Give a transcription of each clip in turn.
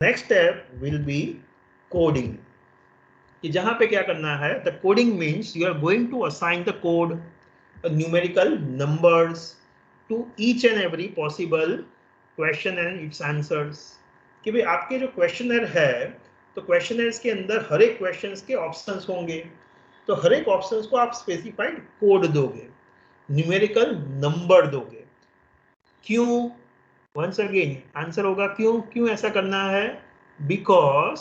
Next step will be coding, कि जहां पे क्या करना है, the coding means you are going to assign the code numerical numbers to each and every possible question and its answers. कि भाई आपके जो क्वेश्चनर है, तो क्वेश्चनर्स के अंदर हर एक क्वेश्चंस के ऑप्शंस होंगे, तो हर एक ऑप्शंस को आप स्पेसिफाइड कोड दोगे, न्यूमेरिकल नंबर दोगे। क्यों? वंस अगेन आंसर होगा क्यों। क्यों ऐसा करना है? बिकॉज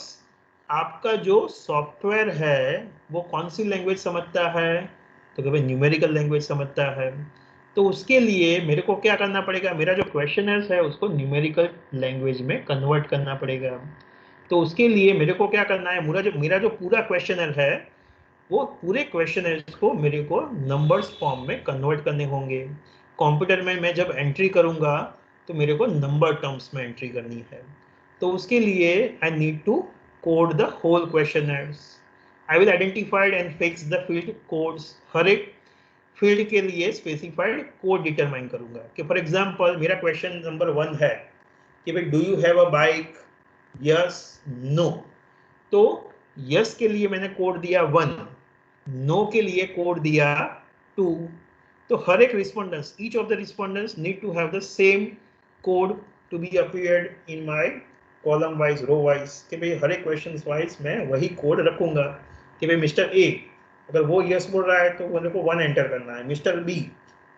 आपका जो सॉफ्टवेयर है वो कौन सी लैंग्वेज समझता है, तो कभी न्यूमेरिकल लैंग्वेज समझता है। तो उसके लिए मेरे को क्या करना पड़ेगा, मेरा जो क्वेश्चनर्स है उसको न्यूमेरिकल लैंग्वेज में कन्वर्ट करना पड़ेगा। तो उसके लिए मेरे को क्या करना है, मेरा जो पूरा क्वेश्चनर है वो पूरे क्वेश्चनर्स को मेरे को नंबर्स फॉर्म में कन्वर्ट करने होंगे। कंप्यूटर में मैं जब एंट्री करूंगा तो मेरे को नंबर टर्म्स में एंट्री करनी है। तो उसके लिए I need to code the whole questionnaires. I will identified and fix the field codes. हर एक फील्ड के लिए स्पेसिफाइड कोड डिटरमाइन करूंगा। कि फॉर एग्जांपल मेरा क्वेश्चन नंबर 1 है कि भाई do you have a bike, yes no. तो यस के लिए मैंने कोड दिया 1, नो के लिए कोड दिया 2। तो हर एक respondents, each of the respondents need to have the same code to be appeared in my column wise, row wise. कि भाई हर एक क्वेश्चन वाइज मैं वही कोड रखूंगा। कि भाई मिस्टर ए अगर वो यस बोल रहा है तो मेरे को 1 एंटर करना है, मिस्टर बी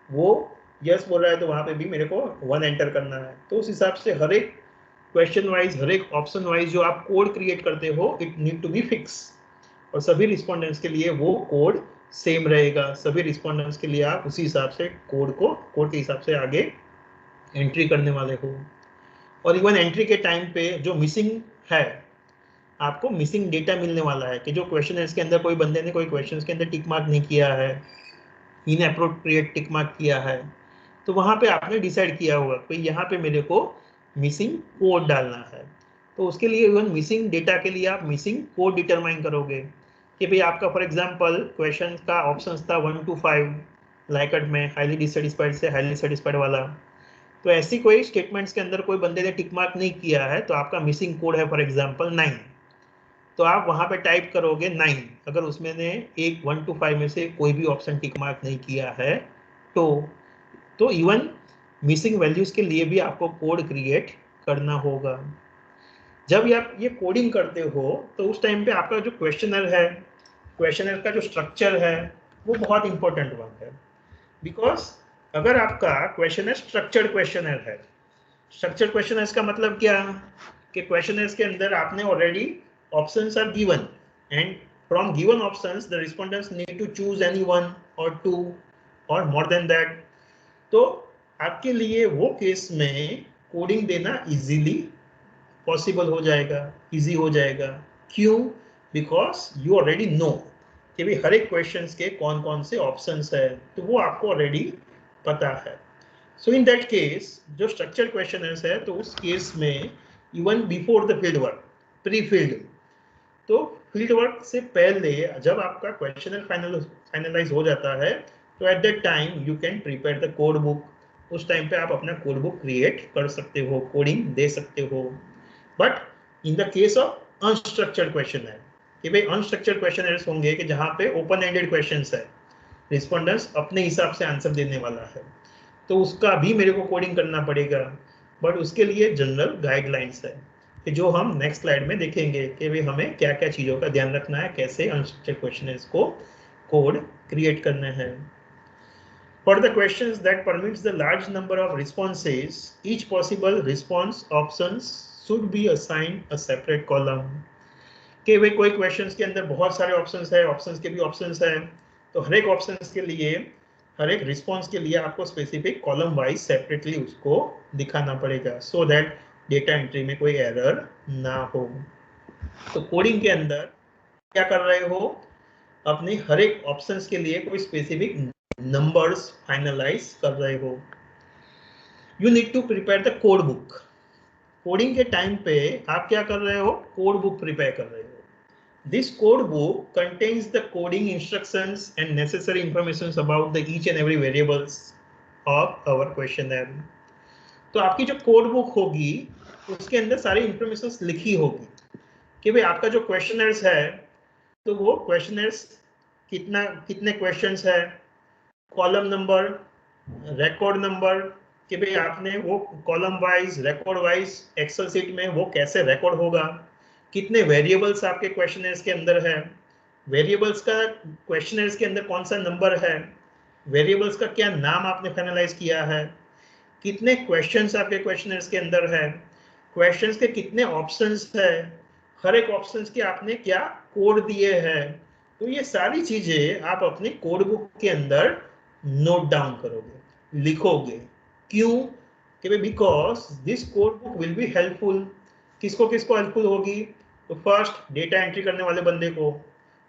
वो यस बोल रहा है तो वहां पे भी मेरे को 1 एंटर करना है। तो उस हिसाब से हर एक क्वेश्चन वाइज, हर एक ऑप्शन वाइज जो आप कोड क्रिएट करते हो, it need to be fix. और सभी रिस्पॉन्डेंट्स के लिए वो कोड सेम रहेगा। सभी रिस्पॉन्डेंट्स के लिए आप उसी हिसाब से कोड के हिसाब से आगे एंट्री करने वाले हो। और इवन एंट्री के टाइम पे जो मिसिंग है, आपको मिसिंग डेटा मिलने वाला है कि जो क्वेश्चन के अंदर कोई बंदे ने कोई क्वेश्चन के अंदर टिक मार्क नहीं किया है, इनअप्रोप्रिएट टिक मार्क किया है, तो वहां पे आपने डिसाइड किया होगा कि यहाँ पे मेरे को मिसिंग कोड डालना है। तो उसके लिए इवन मिसिंग डेटा के लिए आप मिसिंग कोड डिटरमाइन करोगे। कि भाई आपका फॉर एग्जांपल क्वेश्चन का ऑप्शन था 1 to 5 लाइकट में, हाईली डिससेटिस्फाइड से हाईली सेटिस्फाइड वाला। तो ऐसी कोई स्टेटमेंट्स के अंदर कोई बंदे ने टिक मार्क नहीं किया है, तो आपका मिसिंग कोड है फॉर एग्जाम्पल 9। तो आप वहां पे टाइप करोगे 9। अगर उसमें ने एक 1 to 5 में से कोई भी ऑप्शन टिक मार्क नहीं किया है, तो इवन मिसिंग वैल्यूज के लिए भी आपको कोड क्रिएट करना होगा। जब आप ये कोडिंग करते हो तो उस टाइम पे आपका जो क्वेश्चनर है, क्वेश्चनर का जो स्ट्रक्चर है वो बहुत इंपॉर्टेंट वन है। बिकॉज अगर आपका क्वेश्चनर स्ट्रक्चर्ड क्वेश्चनर है, स्ट्रक्चर्ड क्वेश्चनर्स का मतलब क्या, कि क्वेश्चनर्स के अंदर आपने already options are given and from given options the respondents need to choose any one और टू और मोर देन दैट। तो आपके लिए वो केस में कोडिंग देना इजीली पॉसिबल हो जाएगा, इजी हो जाएगा। क्यों? बिकॉज यू ऑलरेडी नो कि भाई हर एक क्वेश्चन के कौन कौन से ऑप्शंस है, तो वो आपको ऑलरेडी पता है। सो इन दैट केस जो स्ट्रक्चर क्वेश्चन है, तो उस केस में even before the field work, pre field, तो फील्ड वर्क से पहले जब आपका क्वेश्चनर फाइनलाइज हो जाता है, तो at that time you can prepare the code book. उस टाइम पे आप अपना कोड बुक क्रिएट कर सकते हो, कोडिंग दे सकते हो। But in the case of unstructured question है कि भाई अनस्ट्रक्चर्ड क्वेश्चन होंगे कि जहां पे ओपन एंडेड क्वेश्चन है, रिस्पॉन्डेंट्स अपने हिसाब से आंसर देने वाला है, तो उसका भी मेरे को कोडिंग करना पड़ेगा। बट उसके लिए जनरल गाइडलाइंस है कि जो हम नेक्स्ट स्लाइड में देखेंगे कि भाई हमें क्या क्या चीज़ों का ध्यान रखना है, कैसे अनस्ट्रक्चर्ड क्वेश्चंस को कोड क्रिएट करना है। For the questions that permits the large number of responses, each possible response options should be assigned a separate column. कि भाई कोई क्वेश्चंस के अंदर बहुत सारे ऑप्शंस है, ऑप्शंस के भी ऑप्शंस है, तो हर एक ऑप्शंस के लिए, हर एक रिस्पॉन्स के लिए आपको स्पेसिफिक कॉलम वाइज सेपरेटली उसको दिखाना पड़ेगा, सो दैट डेटा एंट्री में कोई एरर ना हो। तो कोडिंग के अंदर क्या कर रहे हो, अपने हर एक ऑप्शंस के लिए कोई स्पेसिफिक नंबर्स फाइनलाइज कर रहे हो। You need to prepare the code book. Coding के टाइम पे आप क्या कर रहे हो, कोड बुक प्रिपेयर कर रहे हो। This code book contains the coding instructions and necessary information about the each and every variables of our questionnaire. तो आपकी जो कोड बुक होगी उसके अंदर सारी इंफॉर्मेशन लिखी होगी कि भाई आपका जो क्वेश्चनर्स है तो वो क्वेश्चनर्स कितने क्वेश्चंस है, कॉलम नंबर, रिकॉर्ड नंबर, कि भाई आपने वो column wise record wise Excel sheet में वो कैसे रिकॉर्ड होगा, कितने वेरिएबल्स आपके क्वेश्चनर्स के अंदर है, वेरिएबल्स का क्वेश्चनर्स के अंदर कौन सा नंबर है, वेरिएबल्स का क्या नाम आपने फाइनलाइज किया है, कितने क्वेश्चंस आपके क्वेश्चनर्स के अंदर है, क्वेश्चंस के कितने ऑप्शंस है, हर एक ऑप्शंस के आपने क्या कोड दिए हैं। तो ये सारी चीजें आप अपने कोड बुक के अंदर नोट डाउन करोगे, लिखोगे। क्यों? कि भाई because this code book will be helpful. किसको किसको हेल्पफुल होगी? तो फर्स्ट डेटा एंट्री करने वाले बंदे को,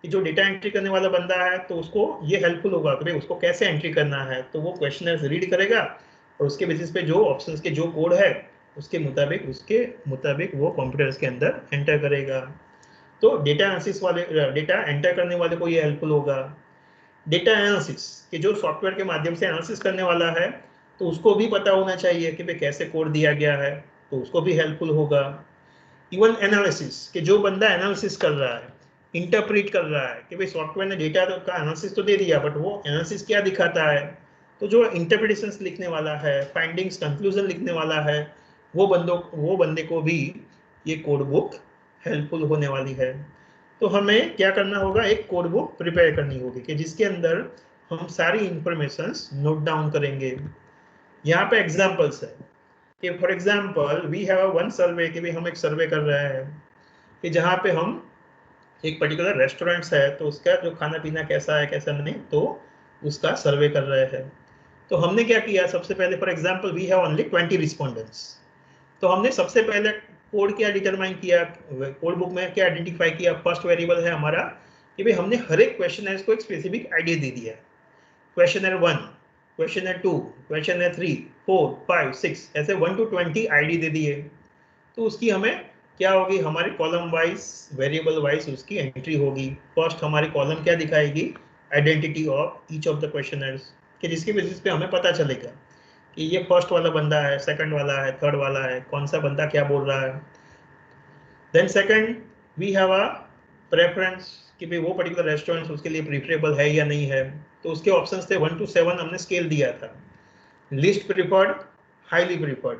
कि जो डेटा एंट्री करने वाला बंदा है तो उसको ये हेल्पफुल होगा कि भाई उसको कैसे एंट्री करना है, तो वो क्वेश्चनर्स रीड करेगा और उसके बेसिस पे जो ऑप्शंस के जो कोड है उसके मुताबिक वो कंप्यूटर्स के अंदर एंटर करेगा। तो डेटा एनालिसिस वाले, डेटा एंटर करने वाले को ये हेल्पफुल होगा। डेटा एनालिसिस कि जो सॉफ्टवेयर के माध्यम से एनालिसिस करने वाला है तो उसको भी पता होना चाहिए कि भाई कैसे कोड दिया गया है, तो उसको भी हेल्पफुल होगा। इवन एनालिसिस कि जो बंदा एनालिसिस कर रहा है, इंटरप्रेट कर रहा है कि भाई सॉफ्टवेयर ने डेटा का एनालिसिस तो दे दिया बट वो एनालिसिस क्या दिखाता है, तो जो इंटरप्रिटेशंस लिखने वाला है, फाइंडिंग्स कंक्लूजन लिखने वाला है, वो बंदे को भी ये कोड बुक हेल्पफुल होने वाली है। तो हमें क्या करना होगा, एक कोड बुक प्रिपेयर करनी होगी कि जिसके अंदर हम सारी इंफॉर्मेशंस नोट डाउन करेंगे। यहाँ पे एग्जांपल्स है कि for example we have one survey, कि भाई हम एक सर्वे कर रहे हैं कि जहाँ पे हम एक पर्टिकुलर रेस्टोरेंट्स है तो उसका जो खाना पीना कैसा है कैसा नहीं, तो उसका सर्वे कर रहे हैं। तो हमने क्या किया, सबसे पहले for example we have only 20 respondents, तो हमने सबसे पहले कोड क्या डिटरमाइन किया, कोड बुक में क्या आइडेंटिफाई किया, फर्स्ट वेरिएबल है हमारा कि भाई हमने हर एक क्वेश्चनर को एक स्पेसिफिक आईडी दे दिया। क्वेश्चनर 1, क्वेश्चनर 2, क्वेश्चनर 3, 4, 5, 6 ऐसे 1 to 20 आईडी दे दिए। तो उसकी हमें क्या होगी, हमारी कॉलम वाइज वेरिएबल वाइज उसकी एंट्री होगी। फर्स्ट हमारी कॉलम क्या दिखाएगी, identity of each of the questioners, कि जिसके बेसिस पे हमें पता चलेगा कि ये फर्स्ट वाला बंदा है, सेकंड वाला है, थर्ड वाला है, कौन सा बंदा क्या बोल रहा है। Then second we have a preference कि भाई वो पर्टिकुलर रेस्टोरेंट उसके लिए प्रीफरेबल है या नहीं है, तो उसके ऑप्शंस थे 1 to 7 हमने स्केल दिया था। लिस्ट प्रीफर्ड, हाईली प्रीफर्ड,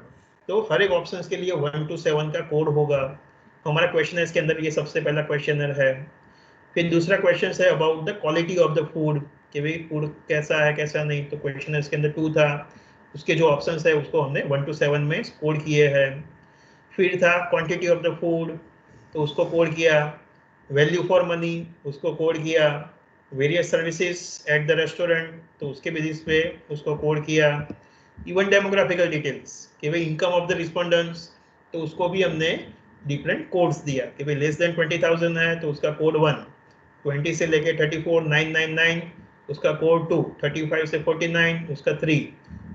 तो हर एक ऑप्शंस के लिए 1 to 7 का कोड होगा। हमारा क्वेश्चन है इसके अंदर, ये सबसे पहला क्वेश्चनर है। फिर दूसरा क्वेश्चन है about the quality of the food, कि भाई फूड कैसा है कैसा नहीं, तो क्वेश्चन इसके अंदर 2 था। उसके जो ऑप्शंस है उसको हमने 1 to 7 में कोड किए हैं। फिर था क्वांटिटी ऑफ द फूड, तो उसको कोड किया। वैल्यू फॉर मनी, उसको कोड किया। Various services at the restaurant, तो उसके बेसिस पे उसको कोड किया। इवन डेमोग्राफिकल डिटेल्स कि भाई इनकम ऑफ द रिस्पोंडेंट्स, तो उसको भी हमने डिफरेंट कोड्स दिया कि भाई लेस देन 20,000 है तो उसका कोड 1, 20 से लेके 34,999 उसका कोड 2, 35 से 49 उसका 3,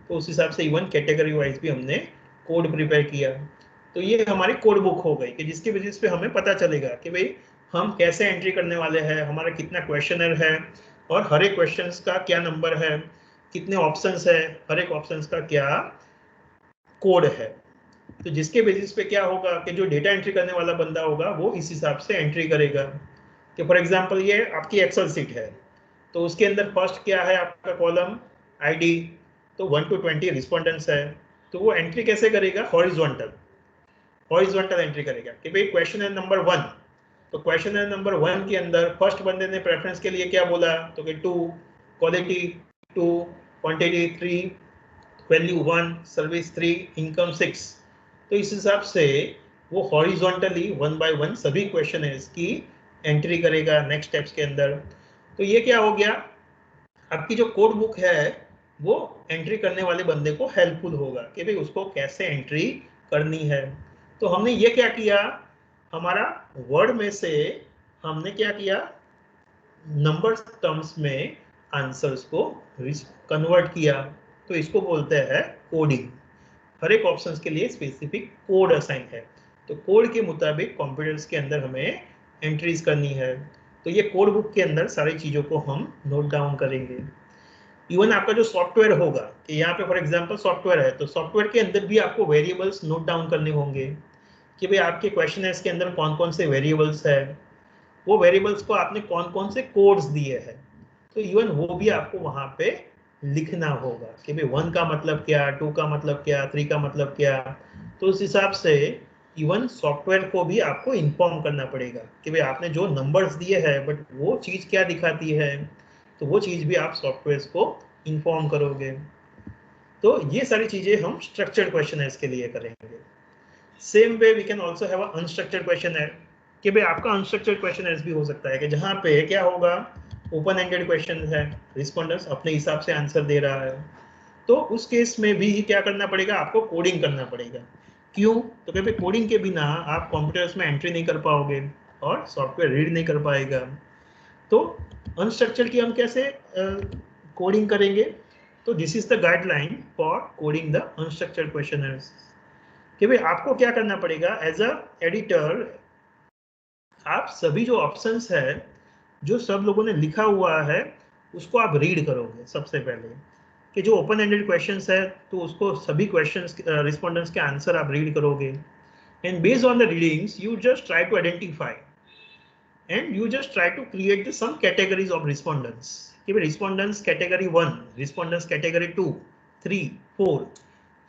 तो उस हिसाब से इवन कैटेगरी वाइज भी हमने कोड प्रिपेयर किया। तो ये हमारी कोड बुक हो गई कि जिसके बेसिस पे हमें पता चलेगा कि भाई हम कैसे एंट्री करने वाले हैं, हमारा कितना क्वेश्चनर है और हर एक क्वेश्चन का क्या नंबर है, कितने ऑप्शंस है, हर एक ऑप्शंस का क्या कोड है। तो जिसके बेसिस पे क्या होगा कि जो डेटा एंट्री करने वाला बंदा होगा वो इस हिसाब से एंट्री करेगा। कि फॉर एग्जांपल ये आपकी एक्सेल शीट है, तो उसके अंदर फर्स्ट क्या है आपका कॉलम आईडी, तो 1 to 20 रिस्पोंडेंट्स है, तो वो एंट्री कैसे करेगा, हॉरिजॉन्टल एंट्री करेगा कि भाई क्वेश्चन नंबर 1, तो क्वेश्चन नंबर 1 के अंदर फर्स्ट बंदे ने प्रेफरेंस के लिए क्या बोला, तो कि 2, quality 2, quantity 3, value 1, service 3, income 6। तो इस हिसाब से वो हॉरिजॉन्टली 1 by 1 सभी क्वेश्चनर्स की एंट्री करेगा नेक्स्ट स्टेप्स के अंदर। तो ये क्या हो गया, आपकी जो कोड बुक है वो एंट्री करने वाले बंदे को हेल्पफुल होगा कि भाई उसको कैसे एंट्री करनी है। तो हमने ये क्या किया, हमारा वर्ड में से हमने क्या किया, नंबर्स टर्म्स में आंसर्स को कन्वर्ट किया, तो इसको बोलते हैं कोडिंग। हर एक ऑप्शंस के लिए स्पेसिफिक कोड असाइन है, तो कोड के मुताबिक कंप्यूटर्स के अंदर हमें एंट्रीज करनी है। तो ये कोड बुक के अंदर सारी चीज़ों को हम नोट डाउन करेंगे। इवन आपका जो सॉफ्टवेयर होगा कि यहाँ पे फॉर एग्जांपल सॉफ्टवेयर है, तो सॉफ्टवेयर के अंदर भी आपको वेरिएबल्स नोट डाउन करने होंगे कि भाई आपके क्वेश्चनर्स के अंदर कौन कौन से वेरिएबल्स है, वो वेरिएबल्स को आपने कौन कौन से कोड्स दिए हैं, तो इवन वो भी आपको वहां पे लिखना होगा कि भाई 1 का मतलब क्या, 2 का मतलब क्या, 3 का मतलब क्या। तो उस हिसाब से इवन सॉफ्टवेयर को भी आपको इन्फॉर्म करना पड़ेगा कि भाई आपने जो नंबर्स दिए हैं बट वो चीज़ क्या दिखाती है, तो वो चीज़ भी आप सॉफ्टवेयर को इन्फॉर्म करोगे। तो ये सारी चीज़ें हम स्ट्रक्चर्ड क्वेश्चनर्स के लिए करेंगे। Same way we can also have unstructured questionnaire कि भाई आपका अनस्ट्रक्चर्ड क्वेश्चनर्स भी हो सकता है कि जहाँ पे क्या होगा, ओपन एंडेड क्वेश्चन है, रिस्पॉन्डेंट्स अपने हिसाब से आंसर दे रहा है, तो उस केस में भी क्या करना पड़ेगा, आपको कोडिंग करना पड़ेगा। क्यों? तो क्योंकि कोडिंग के बिना आप कंप्यूटर्स में एंट्री नहीं कर पाओगे और सॉफ्टवेयर रीड नहीं कर पाएगा। तो अनस्ट्रक्चर्ड की हम कैसे कोडिंग करेंगे, तो this is the guideline for coding the unstructured questioners कि भाई आपको क्या करना पड़ेगा एज अ एडिटर। आप सभी जो ऑप्शंस है, जो सब लोगों ने लिखा हुआ है, उसको आप रीड करोगे सबसे पहले कि जो ओपन एंडेड क्वेश्चंस है तो उसको सभी क्वेश्चंस रिस्पोंडेंट्स के आंसर आप रीड करोगे, and based on the readings you just try to identify and you just try to create the some categories of respondents कि भाई रिस्पोंडेंट्स कैटेगरी 1, रिस्पोंडेंट्स कैटेगरी 2, 3, 4।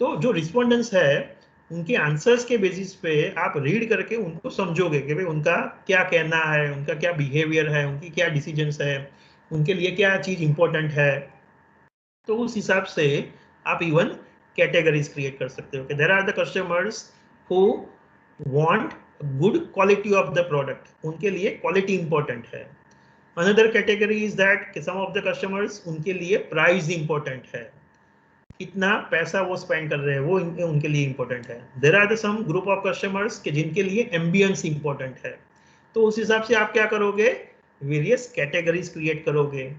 तो जो रिस्पोंडेंट्स है उनके आंसर्स के बेसिस पे आप रीड करके उनको समझोगे कि भाई उनका क्या कहना है, उनका क्या बिहेवियर है, उनकी क्या डिसीजंस है, उनके लिए क्या चीज इंपॉर्टेंट है। तो उस हिसाब से आप इवन कैटेगरीज क्रिएट कर सकते हो कि there are the customers who want good quality of the product, उनके लिए क्वालिटी इंपॉर्टेंट है। Another category is that some of the customers, उनके लिए प्राइस इंपॉर्टेंट है, कितना पैसा वो स्पेंड कर रहे हैं वो उनके लिए इंपॉर्टेंट है। There are the some group of customers के जिनके लिए एम्बियंस इंपॉर्टेंट है। तो उस हिसाब से आप क्या करोगे, वेरियस कैटेगरीज क्रिएट करोगे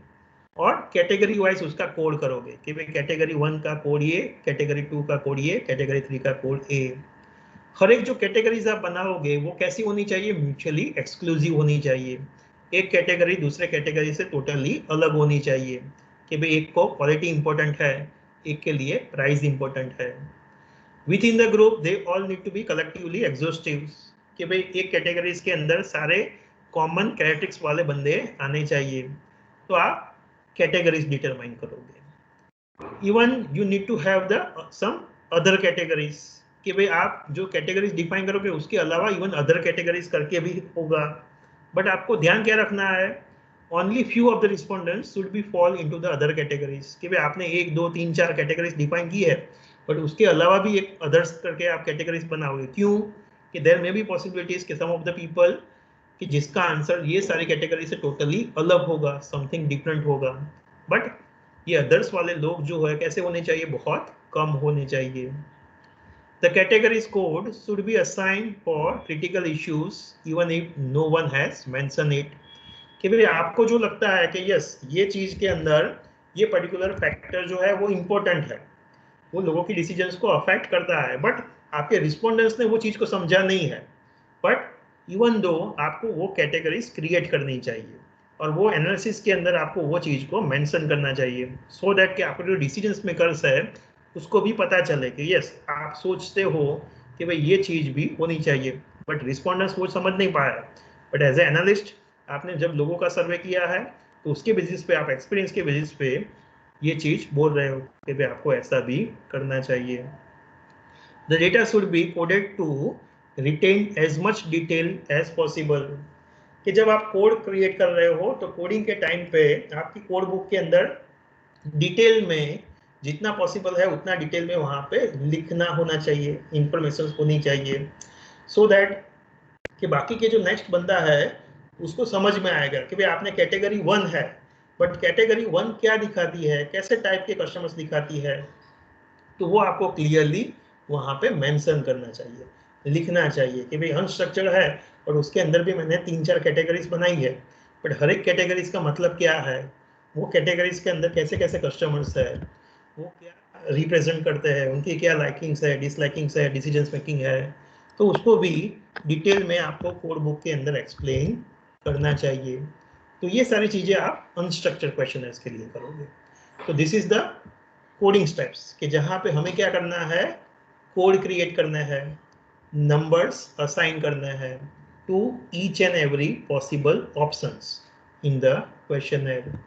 और कैटेगरी वाइज उसका कोड करोगे कि भाई कैटेगरी 1 का कोड ये, कैटेगरी 2 का कोड ये, कैटेगरी 3 का कोड ए। हर एक जो कैटेगरीज आप बनाओगे वो कैसी होनी चाहिए, म्यूचुअली एक्सक्लूसिव होनी चाहिए। एक कैटेगरी दूसरे कैटेगरी से टोटली अलग होनी चाहिए कि भाई एक को क्वालिटी इंपॉर्टेंट है, एक के लिए प्राइस इंपॉर्टेंट है। Within the group they all need to be collectively exhaustive कि भाई एक कैटेगरीज के अंदर सारे कॉमन कैरेक्टरिस्टिक्स वाले बंदे आने चाहिए, तो आप कैटेगरीज डिटरमाइन करोगे। Even you need to have the some other categories कि भाई आप जो कैटेगरीज डिफाइन करोगे उसके अलावा इवन अदर कैटेगरीज करके भी होगा। बट आपको ध्यान क्या रखना है, only few of the respondents should be fall into the other categories कि भाई आपने 1, 2, 3, 4 कैटेगरीज डिफाइन की है बट उसके अलावा भी एक अदर्स करके आप कैटेगरीज बनाओगे। क्यों? कि देयर मे बी पॉसिबिलिटीज कि सम ऑफ द पीपल कि जिसका आंसर ये सारी कैटेगरी से टोटली अलग होगा, समथिंग डिफरेंट होगा। बट ये अदर्स वाले लोग जो है कैसे होने चाहिए, बहुत कम होने चाहिए। The categories code should be assigned for critical issues even if no one has mentioned it कि भाई आपको जो लगता है कि यस ये चीज के अंदर ये पर्टिकुलर फैक्टर जो है वो इम्पोर्टेंट है, वो लोगों की डिसीजंस को अफेक्ट करता है, बट आपके रिस्पोंडेंट्स ने वो चीज को समझा नहीं है, बट इवन दो आपको वो कैटेगरीज क्रिएट करनी चाहिए और वो एनालिसिस के अंदर आपको वो चीज को मेंशन करना चाहिए सो दैट कि आपके जो डिसीजंस मेकर्स है उसको भी पता चले कि यस आप सोचते हो कि भाई ये चीज भी होनी चाहिए, बट रिस्पोंडेंट्स वो समझ नहीं पाया। बट एज ए एनालिस्ट आपने जब लोगों का सर्वे किया है तो उसके बेसिस पे, आप एक्सपीरियंस के बेसिस पे ये चीज बोल रहे हो कि भाई आपको ऐसा भी करना चाहिए। The data should be coded to retain as much detail as possible कि जब आप कोड क्रिएट कर रहे हो तो कोडिंग के टाइम पे आपकी कोड बुक के अंदर डिटेल में जितना पॉसिबल है उतना डिटेल में वहां पे लिखना होना चाहिए, इंफॉर्मेशन होनी चाहिए सो दैट कि बाकी के जो नेक्स्ट बंदा है उसको समझ में आएगा कि भाई आपने कैटेगरी 1 है बट कैटेगरी 1 क्या दिखाती है, कैसे टाइप के कस्टमर्स दिखाती है, तो वो आपको क्लियरली वहां पे मेंशन करना चाहिए, लिखना चाहिए कि भाई अनस्ट्रक्चर्ड है और उसके अंदर भी मैंने 3-4 कैटेगरीज बनाई है, बट हर एक कैटेगरीज का मतलब क्या है, वो कैटेगरीज के अंदर कैसे कैसे कस्टमर्स है, वो क्या रिप्रेजेंट करते हैं, उनकी क्या लाइकिंग्स है, डिसलाइकिंग्स है, डिसीजन मेकिंग है, तो उसको भी डिटेल में आपको कोड बुक के अंदर एक्सप्लेन करना चाहिए। तो ये सारी चीजें आप अनस्ट्रक्चर्ड क्वेश्चनर्स के लिए करोगे। तो this is the coding steps कि जहां पे हमें क्या करना है, कोड क्रिएट करना है, नंबर्स असाइन करना है to each and every possible options in the questionnaire.